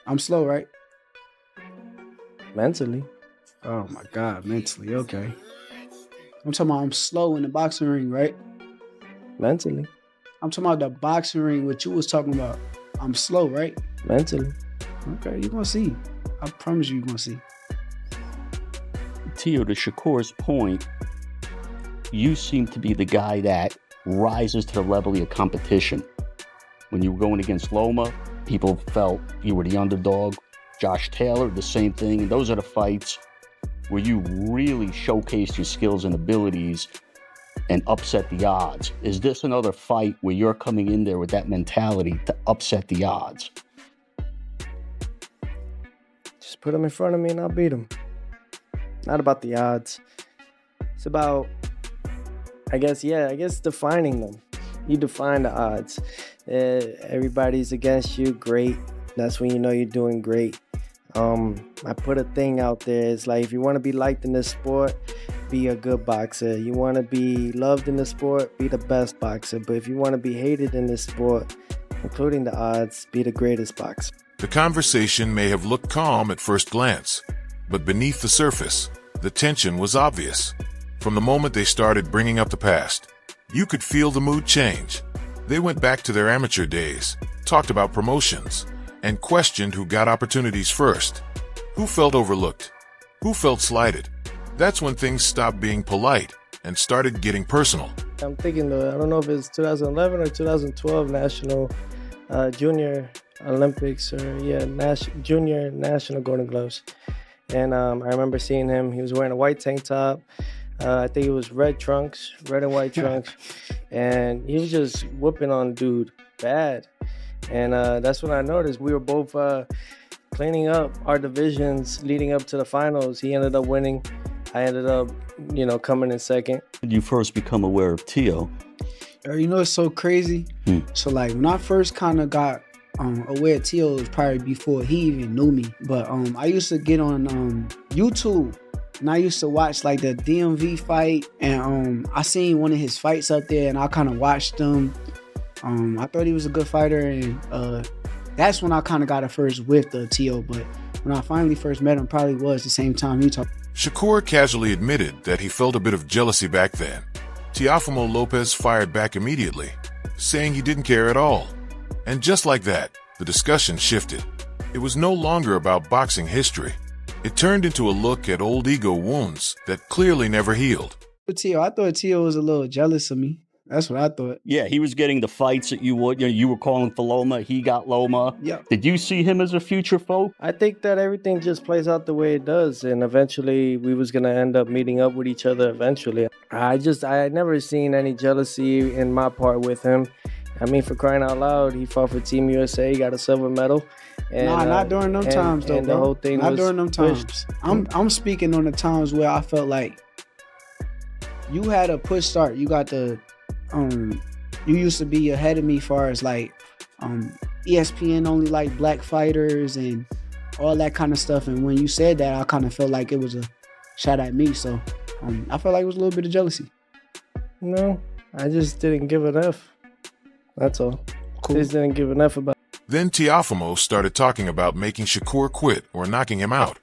I'm slow, right? Mentally. Oh my God, mentally, okay. I'm talking about I'm slow in the boxing ring, right? Mentally. I'm talking about the boxing ring, what you was talking about. I'm slow, right? Mentally. Okay, you're gonna see. I promise you're gonna see. Teo, to Shakur's point, you seem to be the guy that rises to the level of your competition. When you were going against Loma, people felt you were the underdog. Josh Taylor, the same thing. And those are the fights where you really showcased your skills and abilities and upset the odds. Is this another fight where you're coming in there with that mentality to upset the odds? Just put them in front of me and I'll beat them. Not about the odds. It's about, I guess defining them. You define the odds. Everybody's against you, great. That's when you know you're doing great. I put a thing out there. It's like, if you want to be liked in this sport, be a good boxer. You want to be loved in the sport, be the best boxer. But if you want to be hated in this sport, including the odds, be the greatest boxer. The conversation may have looked calm at first glance, but beneath the surface, the tension was obvious. From the moment they started bringing up the past, you could feel the mood change. They went back to their amateur days, talked about promotions, and questioned who got opportunities first. Who felt overlooked? Who felt slighted? That's when things stopped being polite and started getting personal. I'm thinking, I don't know if it's 2011 or 2012 National Junior Olympics or Junior National Golden Gloves. And I remember seeing him. He was wearing a white tank top. I think it was red and white trunks. And he was just whooping on dude bad. And that's when I noticed we were both cleaning up our divisions leading up to the finals. He ended up winning. I ended up, coming in second. When you first become aware of Teo? It's so crazy. So like when I first kind of got aware of Teo, it was probably before he even knew me. But I used to get on YouTube and I used to watch like the DMV fight, and I seen one of his fights up there and I kind of watched him. I thought he was a good fighter, and that's when I kind of got a first whiff of Teo. But when I finally first met him, probably was the same time he talked. Shakur casually admitted that he felt a bit of jealousy back then. Teofimo Lopez fired back immediately, saying he didn't care at all. And just like that, the discussion shifted. It was no longer about boxing history. It turned into a look at old ego wounds that clearly never healed. Teo, I thought Teo was a little jealous of me. That's what I thought. Yeah, he was getting the fights that you would. You were calling for Loma. He got Loma. Yeah. Did you see him as a future foe? I think that everything just plays out the way it does, and eventually we was gonna end up meeting up with each other. Eventually, I had never seen any jealousy in my part with him. I mean, for crying out loud, he fought for Team USA. He got a silver medal. And, not during them times though. And the whole thing not during them times. Pushed. I'm speaking on the times where I felt like you had a push start. You got the you used to be ahead of me far as like ESPN only like black fighters and all that kind of stuff. And when you said that, I kind of felt like it was a shot at me. So I felt like it was a little bit of jealousy. No, I just didn't give enough. That's all. Cool. Just didn't give enough about. Then Teofimo started talking about making Shakur quit or knocking him out,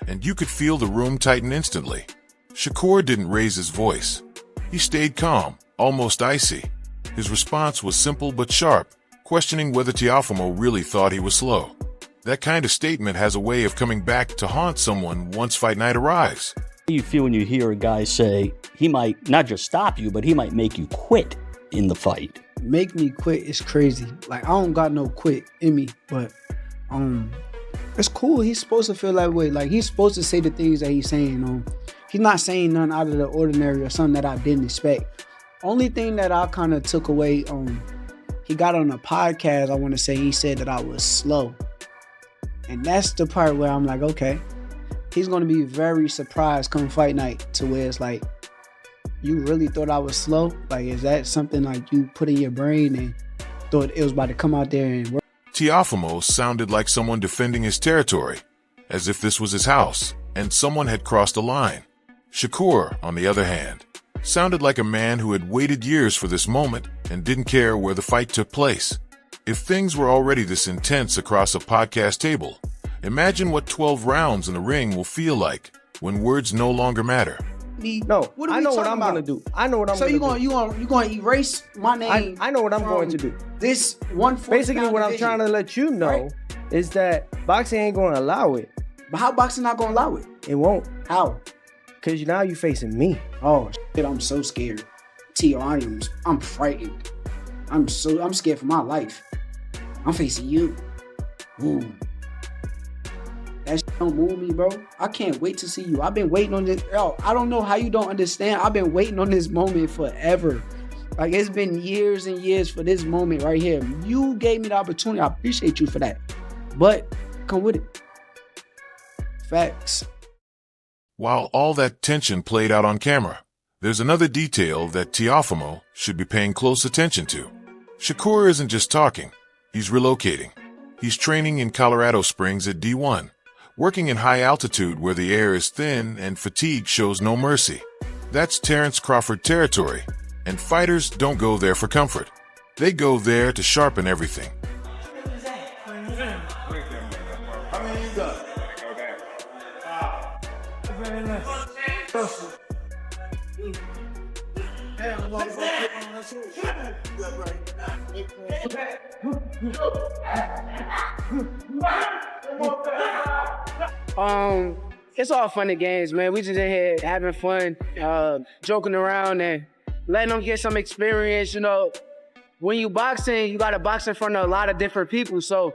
and you could feel the room tighten instantly. Shakur didn't raise his voice. He stayed calm, almost icy. His response was simple but sharp, questioning whether Teofimo really thought he was slow. That kind of statement has a way of coming back to haunt someone once fight night arrives. How do you feel when you hear a guy say he might not just stop you, but he might make you quit in the fight? Make me quit is crazy. Like, I don't got no quit in me, but it's cool. He's supposed to feel that way. Like, he's supposed to say the things that he's saying. He's not saying nothing out of the ordinary or something that I didn't expect. Only thing that I kind of took away, he got on a podcast, I want to say he said that I was slow. And that's the part where I'm like, okay, he's going to be very surprised come fight night to where it's like, you really thought I was slow? Like, is that something like you put in your brain and thought it was about to come out there and work? Teofimo sounded like someone defending his territory, as if this was his house and someone had crossed a line. Shakur, on the other hand, sounded like a man who had waited years for this moment and didn't care where the fight took place. If things were already this intense across a podcast table, Imagine what 12 rounds in the ring will feel like when words no longer matter. No, I know what I'm gonna do. I know what I'm gonna do. So you gonna erase my name? I know what I'm going to do. This 140. Basically, what I'm trying to let you know right? is that boxing ain't gonna allow it. But how boxing not gonna allow it? It won't. How? Cause now you facing me. Oh shit! I'm so scared. I'm frightened. I'm scared for my life. I'm facing you. Ooh. That shit don't move me, bro. I can't wait to see you. I've been waiting on this. Yo, I don't know how you don't understand. I've been waiting on this moment forever. Like, it's been years and years for this moment right here. You gave me the opportunity. I appreciate you for that. But come with it. Facts. While all that tension played out on camera, there's another detail that Teofimo should be paying close attention to. Shakur isn't just talking. He's relocating. He's training in Colorado Springs at D1. Working in high altitude where the air is thin and fatigue shows no mercy. That's Terrence Crawford territory, and fighters don't go there for comfort. They go there to sharpen everything. It's all fun and games, man. We just in here having fun, joking around and letting them get some experience. You know, when you boxing, you gotta box in front of a lot of different people. So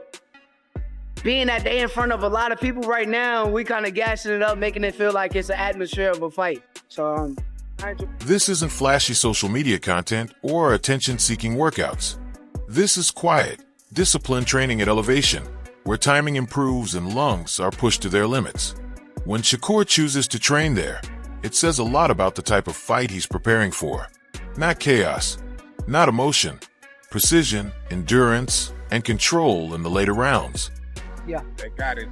being that they in front of a lot of people right now, we kind of gassing it up, making it feel like it's an atmosphere of a fight. So This isn't flashy social media content or attention-seeking workouts. This is quiet, disciplined training at elevation, where timing improves and lungs are pushed to their limits. When Shakur chooses to train there, it says a lot about the type of fight he's preparing for. Not chaos, not emotion, precision, endurance, and control in the later rounds. yeah, They got it.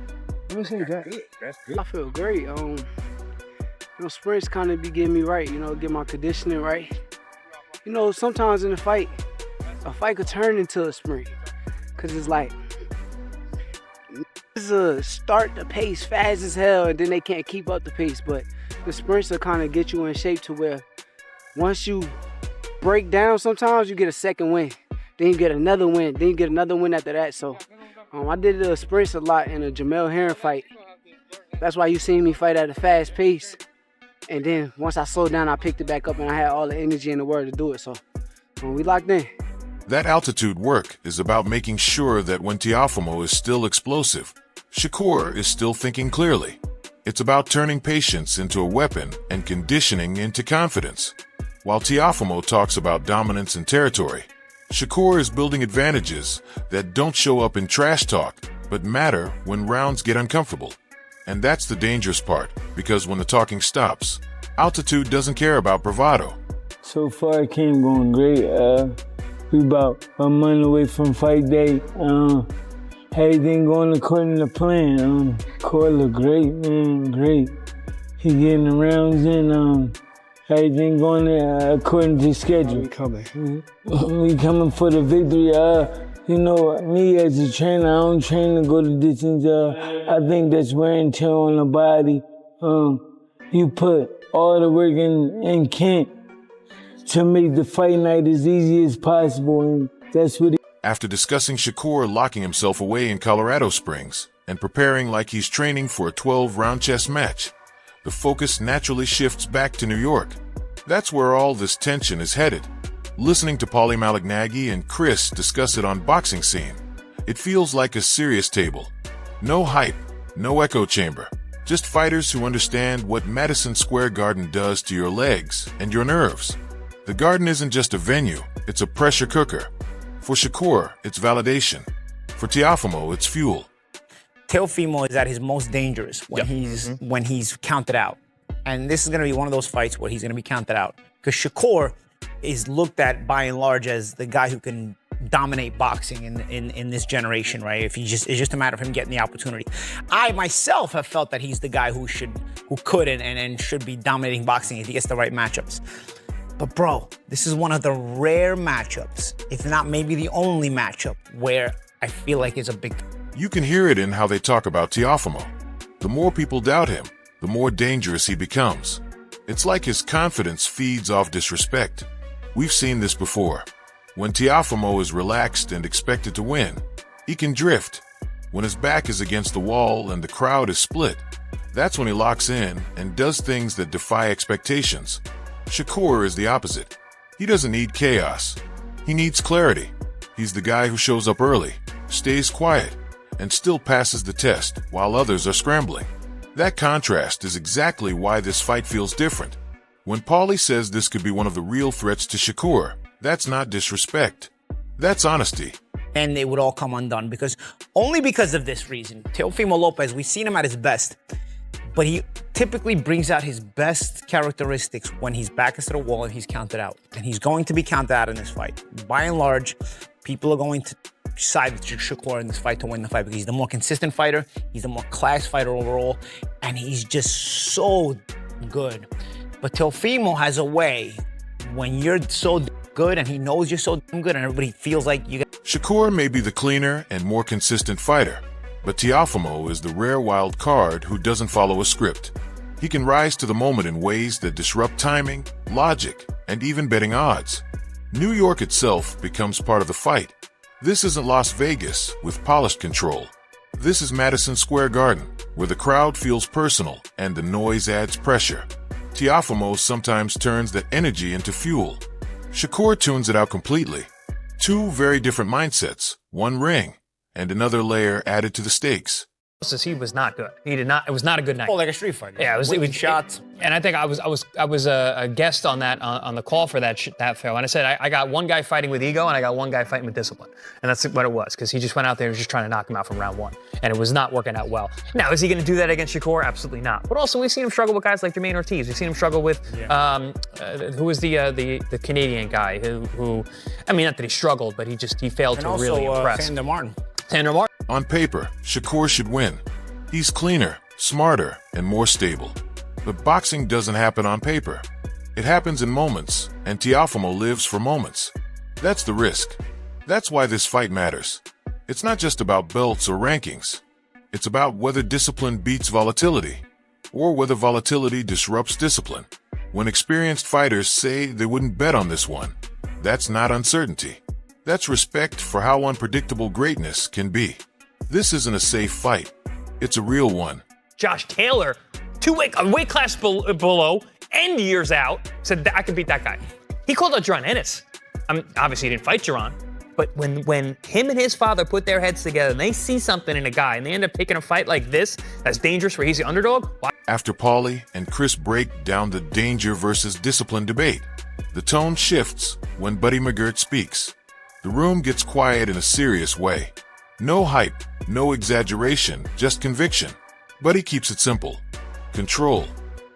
let me see that. That's good. I feel great. You know, sprints kind of be getting me right. You know, get my conditioning right. You know, sometimes in a fight could turn into a sprint, cause it's like start the pace fast as hell, and then they can't keep up the pace. But the sprints will kind of get you in shape to where once you break down, sometimes you get a second win, then you get another win, then you get another win after that. So I did the sprints a lot in a Jamel Herring fight. That's why you seen me fight at a fast pace. And then once I slowed down, I picked it back up and I had all the energy in the world to do it. So we locked in. That altitude work is about making sure that when Teofimo is still explosive, Shakur is still thinking clearly. It's about turning patience into a weapon and conditioning into confidence. While Teofimo talks about dominance and territory, Shakur is building advantages that don't show up in trash talk, but matter when rounds get uncomfortable. And that's the dangerous part, because when the talking stops, altitude doesn't care about bravado. So far, it came going great. We about a month away from fight day. Everything going according to plan. Core look great, man, great. He getting the rounds in. Everything going according to schedule. We coming. We coming for the victory. You know, me as a trainer, I don't train to go the distance. I think that's wear and tear on the body. You put all the work in camp to make the fight night as easy as possible, and that's what After discussing Shakur locking himself away in Colorado Springs and preparing like he's training for a 12-round chess match, the focus naturally shifts back to New York. That's where all this tension is headed. Listening to Paulie Malignaggi and Chris discuss it on Boxing Scene, it feels like a serious table. No hype, no echo chamber, just fighters who understand what Madison Square Garden does to your legs and your nerves. The Garden isn't just a venue, it's a pressure cooker. For Shakur, it's validation. For Teofimo, it's fuel. Teofimo is at his most dangerous when he's counted out. And this is going to be one of those fights where he's going to be counted out. Because Shakur is looked at by and large as the guy who can dominate boxing in this generation, right? It's just a matter of him getting the opportunity. I myself have felt that he's the guy who could and should be dominating boxing if he gets the right matchups. But bro, this is one of the rare matchups, if not maybe the only matchup, where I feel like it's a big You can hear it in how they talk about Teofimo. The more people doubt him, the more dangerous he becomes. It's like his confidence feeds off disrespect. We've seen this before. When Teofimo is relaxed and expected to win, he can drift. When his back is against the wall and the crowd is split, that's when he locks in and does things that defy expectations. Shakur is the opposite. He doesn't need chaos. He needs clarity. He's the guy who shows up early, stays quiet, and still passes the test while others are scrambling. That contrast is exactly why this fight feels different. When Paulie says this could be one of the real threats to Shakur, that's not disrespect. That's honesty. And it would all come undone only because of this reason. Teofimo Lopez, we've seen him at his best, but he typically brings out his best characteristics when he's back against the wall and he's counted out. And he's going to be counted out in this fight. By and large, people are going to side with Shakur in this fight to win the fight because he's the more consistent fighter, he's the more class fighter overall, and he's just so good. But Teofimo has a way, when you're so good and he knows you're so good and everybody feels like you got... Shakur may be the cleaner and more consistent fighter, but Teofimo is the rare wild card who doesn't follow a script. He can rise to the moment in ways that disrupt timing, logic, and even betting odds. New York itself becomes part of the fight. This isn't Las Vegas with polished control. This is Madison Square Garden, where the crowd feels personal and the noise adds pressure. Teofimo sometimes turns that energy into fuel. Shakur tunes it out completely. Two very different mindsets, one ring, and another layer added to the stakes. He was not good. He did not. It was not a good night. Oh, like a street fight. Yeah, it was shots. And I think I was a guest on that on the call for that show. And I said I got one guy fighting with ego and I got one guy fighting with discipline. And that's what it was because he just went out there and was just trying to knock him out from round one, and it was not working out well. Now is he going to do that against Shakur? Absolutely not. But also we've seen him struggle with guys like Jermaine Ortiz. We've seen him struggle with who was the Canadian guy who I mean not that he struggled, but he failed to really impress. Sandor Martin. On paper, Shakur should win. He's cleaner, smarter, and more stable. But boxing doesn't happen on paper. It happens in moments, and Teofimo lives for moments. That's the risk. That's why this fight matters. It's not just about belts or rankings. It's about whether discipline beats volatility, or whether volatility disrupts discipline. When experienced fighters say they wouldn't bet on this one, that's not uncertainty. That's respect for how unpredictable greatness can be. This isn't a safe fight. It's a real one. Josh Taylor, a weight class below and years out, said that I could beat that guy. He called out Jaron Ennis. I mean, obviously he didn't fight Jaron, but when him and his father put their heads together and they see something in a guy and they end up taking a fight like this that's dangerous where he's the underdog. After Paulie and Chris break down the danger versus discipline debate, the tone shifts when Buddy McGirt speaks. The room gets quiet in a serious way. No hype, no exaggeration, just conviction. Buddy keeps it simple. Control.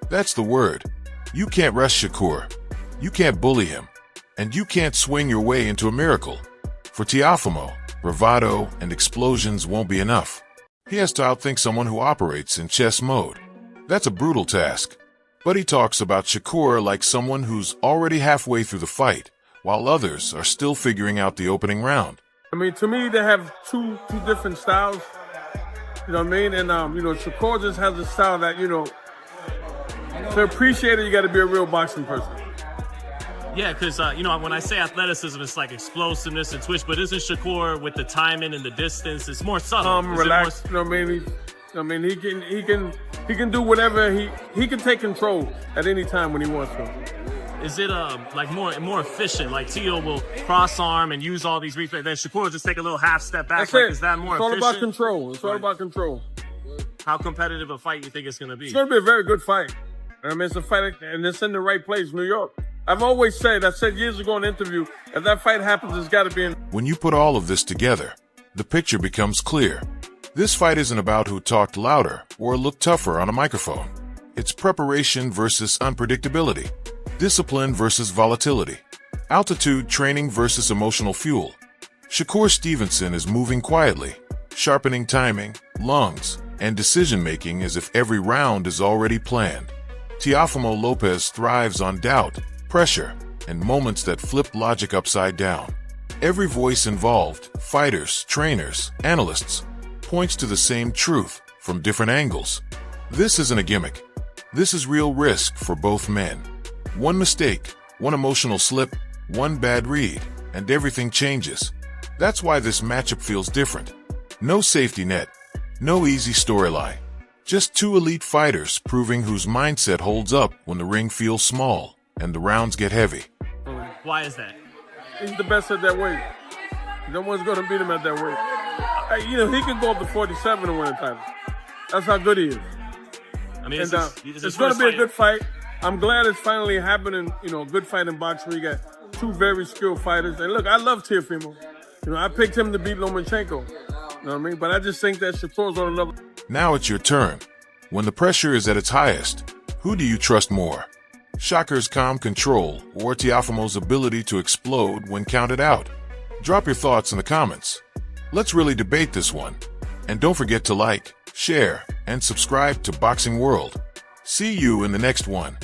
That's the word. You can't rush Shakur. You can't bully him. And you can't swing your way into a miracle. For Teofimo, bravado and explosions won't be enough. He has to outthink someone who operates in chess mode. That's a brutal task. Buddy talks about Shakur like someone who's already halfway through the fight, while others are still figuring out the opening round. I mean, to me, they have two different styles. You know what I mean? And, Shakur just has a style that, to appreciate it, you got to be a real boxing person. Yeah, because, when I say athleticism, it's like explosiveness and twitch, but isn't Shakur with the timing and the distance, it's more subtle. Relaxed, you know what I mean? He can do whatever, he can take control at any time when he wants to. Is it more efficient? Like Teo will cross arm and use all these reflexes. Then Shakur will just take a little half step back. Is that more efficient? It's all about control. It's all about control. How competitive a fight you think it's going to be? It's going to be a very good fight. I mean, it's a fight, and it's in the right place, New York. I've always said, I said years ago in an interview, if that fight happens, it's got to be in. When you put all of this together, the picture becomes clear. This fight isn't about who talked louder or looked tougher on a microphone. It's preparation versus unpredictability. Discipline versus volatility. Altitude training versus emotional fuel. Shakur Stevenson is moving quietly, sharpening timing, lungs, and decision-making as if every round is already planned. Teofimo Lopez thrives on doubt, pressure, and moments that flip logic upside down. Every voice involved, fighters, trainers, analysts, points to the same truth from different angles. This isn't a gimmick. This is real risk for both men. One mistake, one emotional slip, one bad read, and everything changes. That's why this matchup feels different. No safety net, no easy storyline. Just two elite fighters proving whose mindset holds up when the ring feels small and the rounds get heavy. Why is that? He's the best at that weight. No one's going to beat him at that weight. He can go up to 47 and win a title. That's how good he is. I mean, And, it's it's going to be a good fight. I'm glad it's finally happening. A good fight in boxing where you got two very skilled fighters. And look, I love Teofimo. I picked him to beat Lomachenko. You know what I mean? But I just think that Shakur's on another. Now it's your turn. When the pressure is at its highest, who do you trust more? Shakur's calm control or Teofimo's ability to explode when counted out? Drop your thoughts in the comments. Let's really debate this one. And don't forget to like, share, and subscribe to Boxing World. See you in the next one.